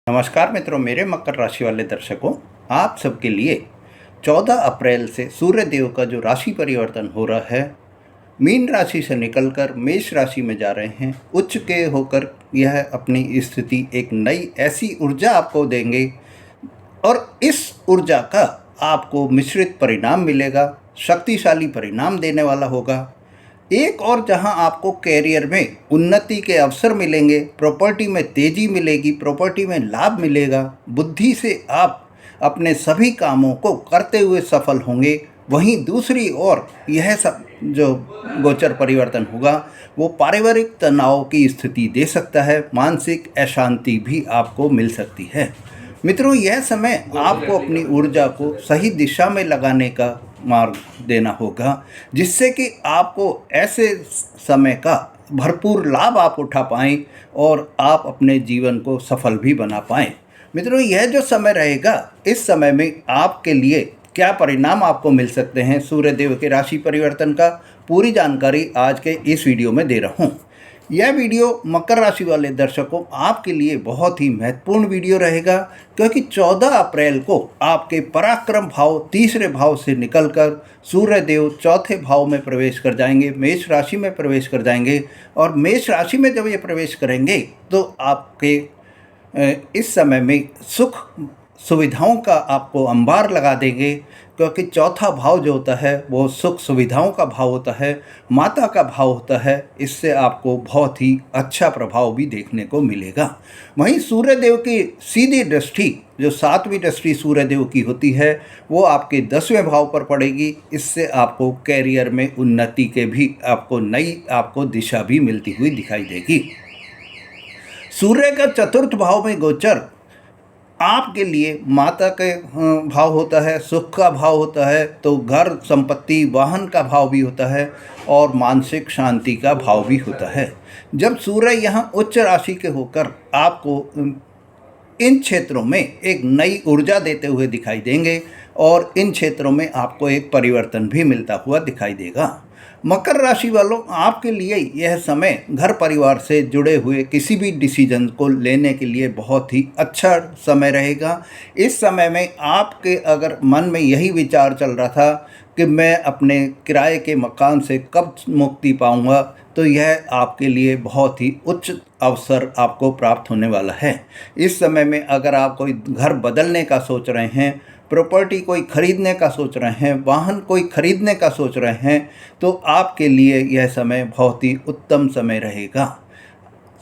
नमस्कार मित्रों, मेरे मकर राशि वाले दर्शकों, आप सबके लिए 14 अप्रैल से सूर्य देव का जो राशि परिवर्तन हो रहा है, मीन राशि से निकलकर मेष राशि में जा रहे हैं। उच्च के होकर यह अपनी स्थिति एक नई ऐसी ऊर्जा आपको देंगे और इस ऊर्जा का आपको मिश्रित परिणाम मिलेगा, शक्तिशाली परिणाम देने वाला होगा। एक और जहां आपको कैरियर में उन्नति के अवसर मिलेंगे, प्रॉपर्टी में तेजी मिलेगी, प्रॉपर्टी में लाभ मिलेगा, बुद्धि से आप अपने सभी कामों को करते हुए सफल होंगे। वहीं दूसरी ओर यह सब जो गोचर परिवर्तन होगा वो पारिवारिक तनाव की स्थिति दे सकता है, मानसिक अशांति भी आपको मिल सकती है। मित्रों, यह समय आपको अपनी ऊर्जा को सही दिशा में लगाने का मार्ग देना होगा, जिससे कि आपको ऐसे समय का भरपूर लाभ आप उठा पाएं और आप अपने जीवन को सफल भी बना पाएं। मित्रों, यह जो समय रहेगा, इस समय में आपके लिए क्या परिणाम आपको मिल सकते हैं सूर्य देव के राशि परिवर्तन का, पूरी जानकारी आज के इस वीडियो में दे रहा हूँ। यह वीडियो मकर राशि वाले दर्शकों आपके लिए बहुत ही महत्वपूर्ण वीडियो रहेगा, क्योंकि 14 अप्रैल को आपके पराक्रम भाव तीसरे भाव से निकलकर सूर्य देव चौथे भाव में प्रवेश कर जाएंगे, मेष राशि में प्रवेश कर जाएंगे। और मेष राशि में जब ये प्रवेश करेंगे तो आपके इस समय में सुख सुविधाओं का आपको अंबार लगा देंगे, क्योंकि चौथा भाव जो होता है वो सुख सुविधाओं का भाव होता है, माता का भाव होता है। इससे आपको बहुत ही अच्छा प्रभाव भी देखने को मिलेगा। वहीं सूर्य देव की सीधी दृष्टि, जो 7वीं दृष्टि सूर्य देव की होती है, वो आपके 10वें भाव पर पड़ेगी। इससे आपको कैरियर में उन्नति के भी आपको नई आपको दिशा भी मिलती हुई दिखाई देगी। सूर्य का चतुर्थ भाव में गोचर आपके लिए माता के भाव होता है, सुख का भाव होता है, तो घर संपत्ति वाहन का भाव भी होता है और मानसिक शांति का भाव भी होता है। जब सूर्य यहाँ उच्च राशि के होकर आपको इन क्षेत्रों में एक नई ऊर्जा देते हुए दिखाई देंगे और इन क्षेत्रों में आपको एक परिवर्तन भी मिलता हुआ दिखाई देगा। मकर राशि वालों, आपके लिए यह समय घर परिवार से जुड़े हुए किसी भी डिसीजन को लेने के लिए बहुत ही अच्छा समय रहेगा। इस समय में आपके अगर मन में यही विचार चल रहा था कि मैं अपने किराए के मकान से कब मुक्ति पाऊंगा, तो यह आपके लिए बहुत ही उच्च अवसर आपको प्राप्त होने वाला है। इस समय में अगर आप कोई घर बदलने का सोच रहे हैं, प्रॉपर्टी कोई खरीदने का सोच रहे हैं, वाहन कोई खरीदने का सोच रहे हैं, तो आपके लिए यह समय बहुत ही उत्तम समय रहेगा।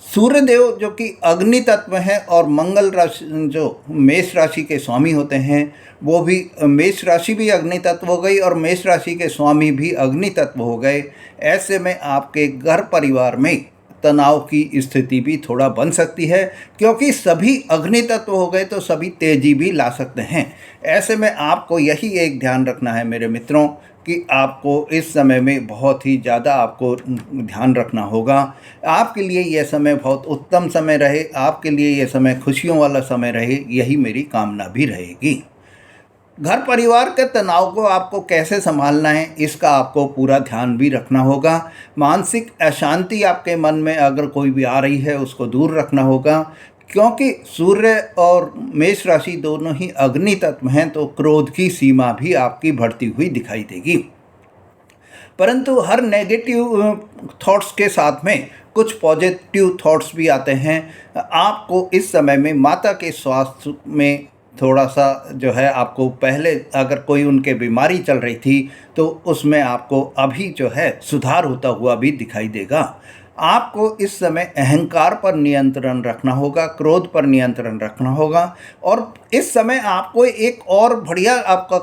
सूर्य देव जो कि अग्नि तत्व है और मंगल राशि जो मेष राशि के स्वामी होते हैं, वो भी मेष राशि भी अग्नि तत्व हो गई और मेष राशि के स्वामी भी अग्नि तत्व हो गए। ऐसे में आपके घर परिवार में तनाव की स्थिति भी थोड़ा बन सकती है, क्योंकि सभी अग्नि तत्व हो गए तो सभी तेजी भी ला सकते हैं। ऐसे में आपको यही एक ध्यान रखना है मेरे मित्रों कि आपको इस समय में बहुत ही ज़्यादा आपको ध्यान रखना होगा। आपके लिए यह समय बहुत उत्तम समय रहे, आपके लिए यह समय खुशियों वाला समय रहे, यही मेरी कामना भी रहेगी। घर परिवार के तनाव को आपको कैसे संभालना है, इसका आपको पूरा ध्यान भी रखना होगा। मानसिक अशांति आपके मन में अगर कोई भी आ रही है, उसको दूर रखना होगा, क्योंकि सूर्य और मेष राशि दोनों ही अग्नि तत्व हैं, तो क्रोध की सीमा भी आपकी बढ़ती हुई दिखाई देगी। परंतु हर नेगेटिव थॉट्स के साथ में कुछ पॉजिटिव थॉट्स भी आते हैं। आपको इस समय में माता के स्वास्थ्य में थोड़ा सा जो है, आपको पहले अगर कोई उनके बीमारी चल रही थी तो उसमें आपको अभी जो है सुधार होता हुआ भी दिखाई देगा। आपको इस समय अहंकार पर नियंत्रण रखना होगा, क्रोध पर नियंत्रण रखना होगा। और इस समय आपको एक और बढ़िया आपका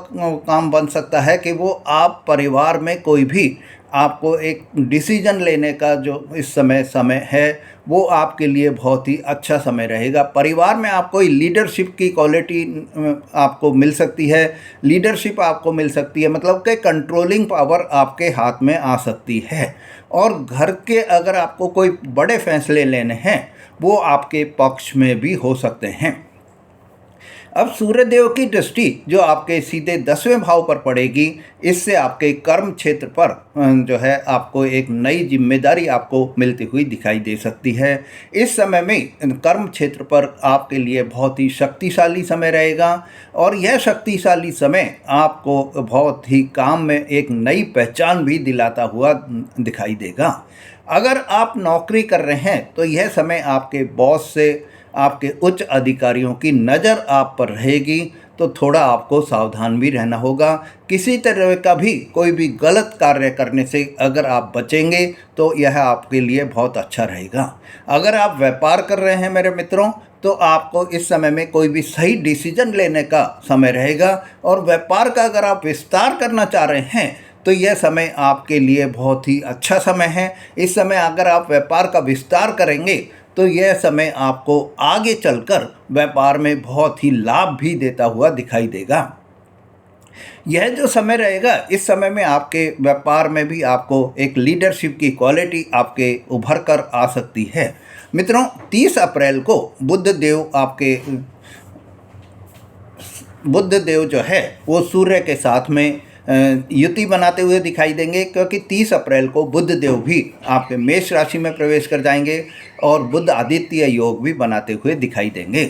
काम बन सकता है कि वो आप परिवार में कोई भी आपको एक डिसीजन लेने का जो इस समय है, वो आपके लिए बहुत ही अच्छा समय रहेगा। परिवार में आपको लीडरशिप की क्वालिटी आपको मिल सकती है, लीडरशिप आपको मिल सकती है, मतलब कि कंट्रोलिंग पावर आपके हाथ में आ सकती है। और घर के अगर आपको कोई बड़े फैसले लेने हैं, वो आपके पक्ष में भी हो सकते हैं। अब सूर्यदेव की दृष्टि जो आपके सीधे 10वें भाव पर पड़ेगी, इससे आपके कर्म क्षेत्र पर जो है आपको एक नई जिम्मेदारी आपको मिलती हुई दिखाई दे सकती है। इस समय में कर्म क्षेत्र पर आपके लिए बहुत ही शक्तिशाली समय रहेगा और यह शक्तिशाली समय आपको बहुत ही काम में एक नई पहचान भी दिलाता हुआ दिखाई देगा। अगर आप नौकरी कर रहे हैं तो यह समय आपके बॉस से, आपके उच्च अधिकारियों की नज़र आप पर रहेगी, तो थोड़ा आपको सावधान भी रहना होगा। किसी तरह का भी कोई भी गलत कार्य करने से अगर आप बचेंगे तो यह आपके लिए बहुत अच्छा रहेगा। अगर आप व्यापार कर रहे हैं मेरे मित्रों, तो आपको इस समय में कोई भी सही डिसीजन लेने का समय रहेगा और व्यापार का अगर आप विस्तार करना चाह रहे हैं तो यह समय आपके लिए बहुत ही अच्छा समय है। इस समय अगर आप व्यापार का विस्तार करेंगे तो यह समय आपको आगे चलकर व्यापार में बहुत ही लाभ भी देता हुआ दिखाई देगा। यह जो समय रहेगा, इस समय में आपके व्यापार में भी आपको एक लीडरशिप की क्वालिटी आपके उभर कर आ सकती है। मित्रों, 30 अप्रैल को बुध देव जो है वो सूर्य के साथ में युति बनाते हुए दिखाई देंगे, क्योंकि 30 अप्रैल को बुध देव भी आपके मेष राशि में प्रवेश कर जाएंगे और बुध आदित्य योग भी बनाते हुए दिखाई देंगे।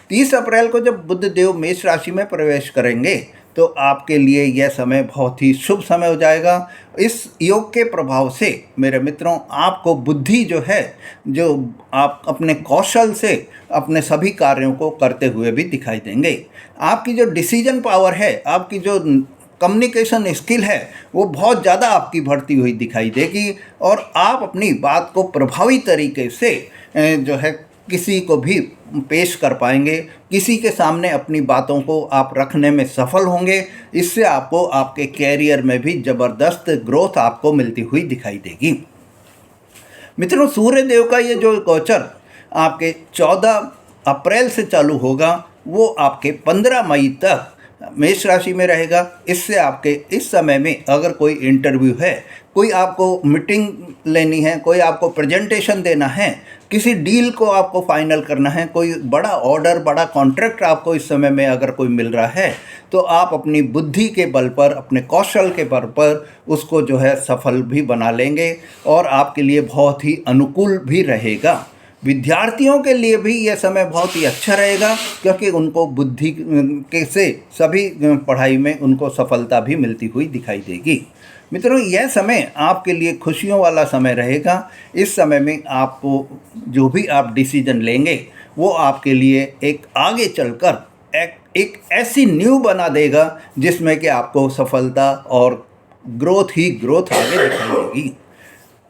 30 अप्रैल को जब बुध देव मेष राशि में प्रवेश करेंगे तो आपके लिए यह समय बहुत ही शुभ समय हो जाएगा। इस योग के प्रभाव से मेरे मित्रों, आपको बुद्धि जो है, जो आप अपने कौशल से अपने सभी कार्यों को करते हुए भी दिखाई देंगे। आपकी जो डिसीजन पावर है, आपकी जो कम्युनिकेशन स्किल है, वो बहुत ज़्यादा आपकी बढ़ती हुई दिखाई देगी और आप अपनी बात को प्रभावी तरीके से जो है किसी को भी पेश कर पाएंगे, किसी के सामने अपनी बातों को आप रखने में सफल होंगे। इससे आपको आपके कैरियर में भी ज़बरदस्त ग्रोथ आपको मिलती हुई दिखाई देगी। मित्रों, सूर्य देव का ये जो गोचर आपके 14 अप्रैल से चालू होगा, वो आपके 15 मई तक मेष राशि में रहेगा। इससे आपके इस समय में अगर कोई इंटरव्यू है, कोई आपको मीटिंग लेनी है, कोई आपको प्रेजेंटेशन देना है, किसी डील को आपको फाइनल करना है, कोई बड़ा ऑर्डर, बड़ा कॉन्ट्रैक्ट आपको इस समय में अगर कोई मिल रहा है, तो आप अपनी बुद्धि के बल पर, अपने कौशल के बल पर उसको जो है सफल भी बना लेंगे और आपके लिए बहुत ही अनुकूल भी रहेगा। विद्यार्थियों के लिए भी यह समय बहुत ही अच्छा रहेगा, क्योंकि उनको बुद्धि के से सभी पढ़ाई में उनको सफलता भी मिलती हुई दिखाई देगी। मित्रों, यह समय आपके लिए खुशियों वाला समय रहेगा। इस समय में आपको जो भी आप डिसीजन लेंगे वो आपके लिए एक आगे चलकर एक ऐसी नींव बना देगा जिसमें कि आपको सफलता और ग्रोथ ही ग्रोथ आगे दिखाई देगी।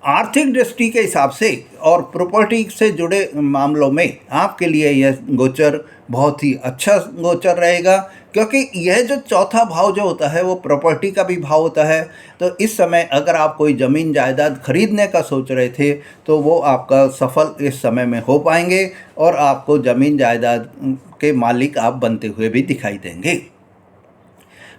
आर्थिक दृष्टि के हिसाब से और प्रॉपर्टी से जुड़े मामलों में आपके लिए यह गोचर बहुत ही अच्छा गोचर रहेगा, क्योंकि यह जो चौथा भाव जो होता है वो प्रॉपर्टी का भी भाव होता है। तो इस समय अगर आप कोई ज़मीन जायदाद खरीदने का सोच रहे थे तो वो आपका सफल इस समय में हो पाएंगे और आपको ज़मीन जायदाद के मालिक आप बनते हुए भी दिखाई देंगे।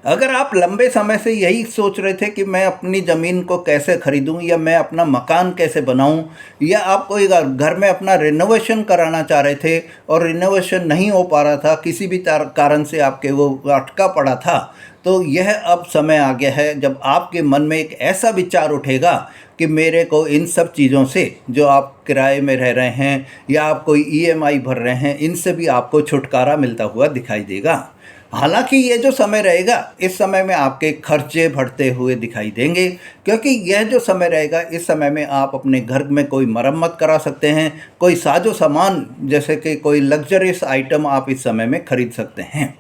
अगर आप लंबे समय से यही सोच रहे थे कि मैं अपनी ज़मीन को कैसे खरीदूं या मैं अपना मकान कैसे बनाऊं, या आप कोई घर में अपना रिनोवेशन कराना चाह रहे थे और रिनोवेशन नहीं हो पा रहा था, किसी भी कारण से आपके वो अटका पड़ा था, तो यह अब समय आ गया है जब आपके मन में एक ऐसा विचार उठेगा कि मेरे को इन सब चीज़ों से, जो आप किराए में रह रहे हैं या आप कोई EMI भर रहे हैं, इनसे भी आपको छुटकारा मिलता हुआ दिखाई देगा। हालांकि ये जो समय रहेगा, इस समय में आपके खर्चे बढ़ते हुए दिखाई देंगे, क्योंकि यह जो समय रहेगा, इस समय में आप अपने घर में कोई मरम्मत करा सकते हैं, कोई साजो सामान जैसे कि कोई लग्जरियस आइटम आप इस समय में खरीद सकते हैं।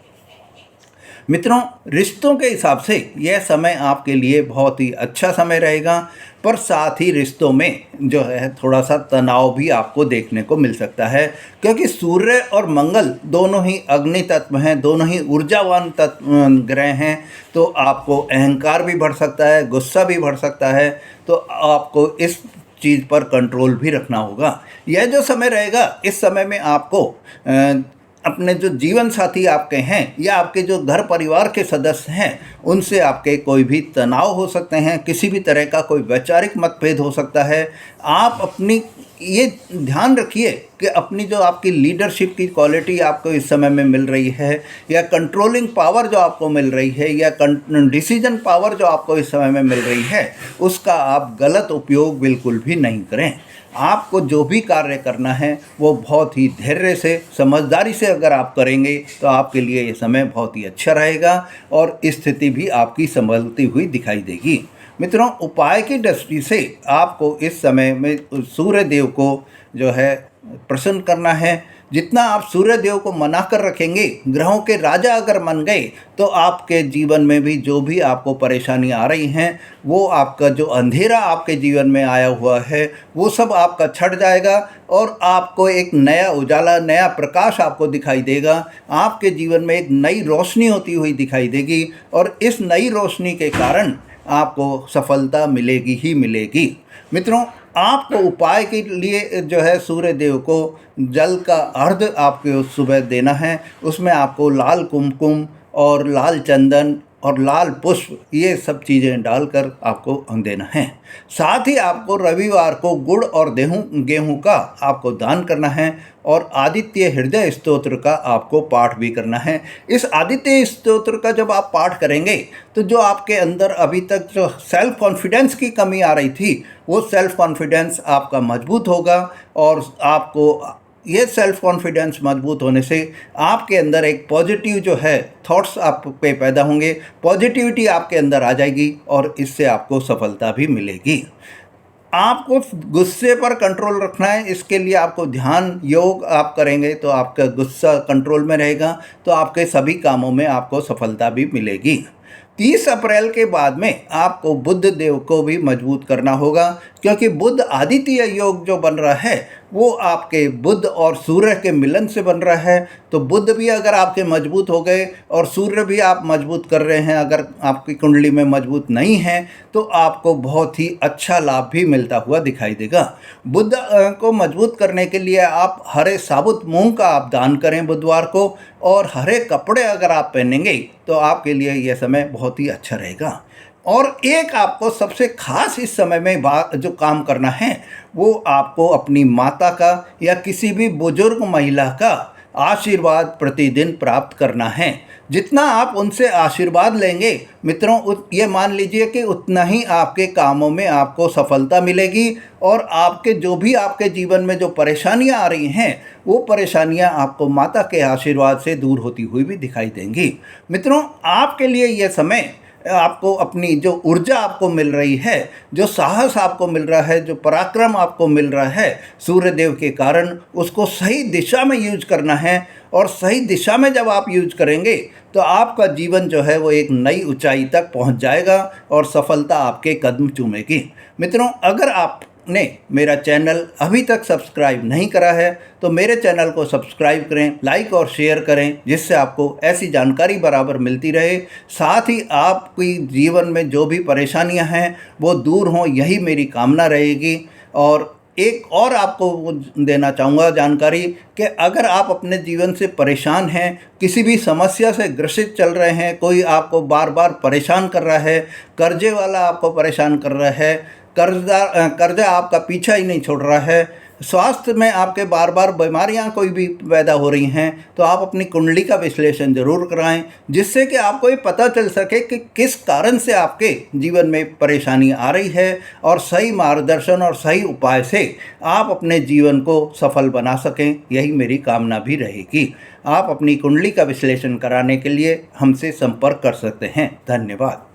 मित्रों, रिश्तों के हिसाब से यह समय आपके लिए बहुत ही अच्छा समय रहेगा, पर साथ ही रिश्तों में जो है थोड़ा सा तनाव भी आपको देखने को मिल सकता है, क्योंकि सूर्य और मंगल दोनों ही अग्नि तत्व हैं, दोनों ही ऊर्जावान तत्व ग्रह हैं। तो आपको अहंकार भी बढ़ सकता है, गुस्सा भी बढ़ सकता है, तो आपको इस चीज़ पर कंट्रोल भी रखना होगा। यह जो समय रहेगा, इस समय में आपको अपने जो जीवन साथी आपके हैं या आपके जो घर परिवार के सदस्य हैं, उनसे आपके कोई भी तनाव हो सकते हैं, किसी भी तरह का कोई वैचारिक मतभेद हो सकता है। आप अपनी ये ध्यान रखिए कि अपनी जो आपकी लीडरशिप की क्वालिटी आपको इस समय में मिल रही है, या कंट्रोलिंग पावर जो आपको मिल रही है, या डिसीजन पावर जो आपको इस समय में मिल रही है, उसका आप गलत उपयोग बिल्कुल भी नहीं करें। आपको जो भी कार्य करना है वो बहुत ही धैर्य से, समझदारी से अगर आप करेंगे तो आपके लिए ये समय बहुत ही अच्छा रहेगा और स्थिति भी आपकी संभलती हुई दिखाई देगी। मित्रों, उपाय की दृष्टि से आपको इस समय में सूर्य देव को जो है प्रसन्न करना है। जितना आप सूर्य देव को मना कर रखेंगे, ग्रहों के राजा अगर मान गए, तो आपके जीवन में भी जो भी आपको परेशानी आ रही हैं, वो आपका जो अंधेरा आपके जीवन में आया हुआ है वो सब आपका छट जाएगा और आपको एक नया उजाला, नया प्रकाश आपको दिखाई देगा। आपके जीवन में एक नई रोशनी होती हुई दिखाई देगी और इस नई रोशनी के कारण आपको सफलता मिलेगी ही मिलेगी। मित्रों, आपको उपाय के लिए जो है सूर्य देव को जल का अर्घ आपको सुबह देना है। उसमें आपको लाल कुमकुम और लाल चंदन और लाल पुष्प, ये सब चीज़ें डालकर आपको देना है। साथ ही आपको रविवार को गुड़ और गेहूं का आपको दान करना है और आदित्य हृदय स्तोत्र का आपको पाठ भी करना है। इस आदित्य स्तोत्र का जब आप पाठ करेंगे तो जो आपके अंदर अभी तक जो सेल्फ कॉन्फिडेंस की कमी आ रही थी, वो सेल्फ कॉन्फिडेंस आपका मजबूत होगा और आपको ये सेल्फ कॉन्फिडेंस मजबूत होने से आपके अंदर एक पॉजिटिव जो है थॉट्स आप पे पैदा होंगे, पॉजिटिविटी आपके अंदर आ जाएगी और इससे आपको सफलता भी मिलेगी। आपको गुस्से पर कंट्रोल रखना है। इसके लिए आपको ध्यान योग आप करेंगे तो आपका गुस्सा कंट्रोल में रहेगा, तो आपके सभी कामों में आपको सफलता भी मिलेगी। 30 अप्रैल के बाद में आपको बुध देव को भी मजबूत करना होगा, क्योंकि बुध आदित्य योग जो बन रहा है वो आपके बुध और सूर्य के मिलन से बन रहा है। तो बुध भी अगर आपके मजबूत हो गए और सूर्य भी आप मजबूत कर रहे हैं, अगर आपकी कुंडली में मजबूत नहीं है, तो आपको बहुत ही अच्छा लाभ भी मिलता हुआ दिखाई देगा। बुध को मजबूत करने के लिए आप हरे साबुत मूंग का आप दान करें बुधवार को, और हरे कपड़े अगर आप पहनेंगे तो आपके लिए यह समय बहुत ही अच्छा रहेगा। और एक आपको सबसे खास इस समय में जो काम करना है, वो आपको अपनी माता का या किसी भी बुजुर्ग महिला का आशीर्वाद प्रतिदिन प्राप्त करना है। जितना आप उनसे आशीर्वाद लेंगे मित्रों, ये मान लीजिए कि उतना ही आपके कामों में आपको सफलता मिलेगी और आपके जो भी आपके जीवन में जो परेशानियां आ रही हैं, वो परेशानियां आपको माता के आशीर्वाद से दूर होती हुई भी दिखाई देंगी। मित्रों, आपके लिए ये समय आपको अपनी जो ऊर्जा आपको मिल रही है, जो साहस आपको मिल रहा है, जो पराक्रम आपको मिल रहा है सूर्य देव के कारण, उसको सही दिशा में यूज करना है। और सही दिशा में जब आप यूज करेंगे तो आपका जीवन जो है वो एक नई ऊंचाई तक पहुंच जाएगा और सफलता आपके कदम चूमेगी। मित्रों, अगर आपने मेरा चैनल अभी तक सब्सक्राइब नहीं करा है तो मेरे चैनल को सब्सक्राइब करें, लाइक और शेयर करें, जिससे आपको ऐसी जानकारी बराबर मिलती रहे। साथ ही आपकी जीवन में जो भी परेशानियां हैं वो दूर हों, यही मेरी कामना रहेगी। और एक और आपको देना चाहूँगा जानकारी कि अगर आप अपने जीवन से परेशान हैं, किसी भी समस्या से ग्रसित चल रहे हैं, कोई आपको बार बार परेशान कर रहा है, कर्जे वाला आपको परेशान कर रहा है, कर्जा आपका पीछा ही नहीं छोड़ रहा है, स्वास्थ्य में आपके बार बार बीमारियां कोई भी पैदा हो रही हैं, तो आप अपनी कुंडली का विश्लेषण जरूर कराएं, जिससे कि आपको ये पता चल सके कि किस कारण से आपके जीवन में परेशानी आ रही है और सही मार्गदर्शन और सही उपाय से आप अपने जीवन को सफल बना सकें। यही मेरी कामना भी रहेगी। आप अपनी कुंडली का विश्लेषण कराने के लिए हमसे संपर्क कर सकते हैं। धन्यवाद।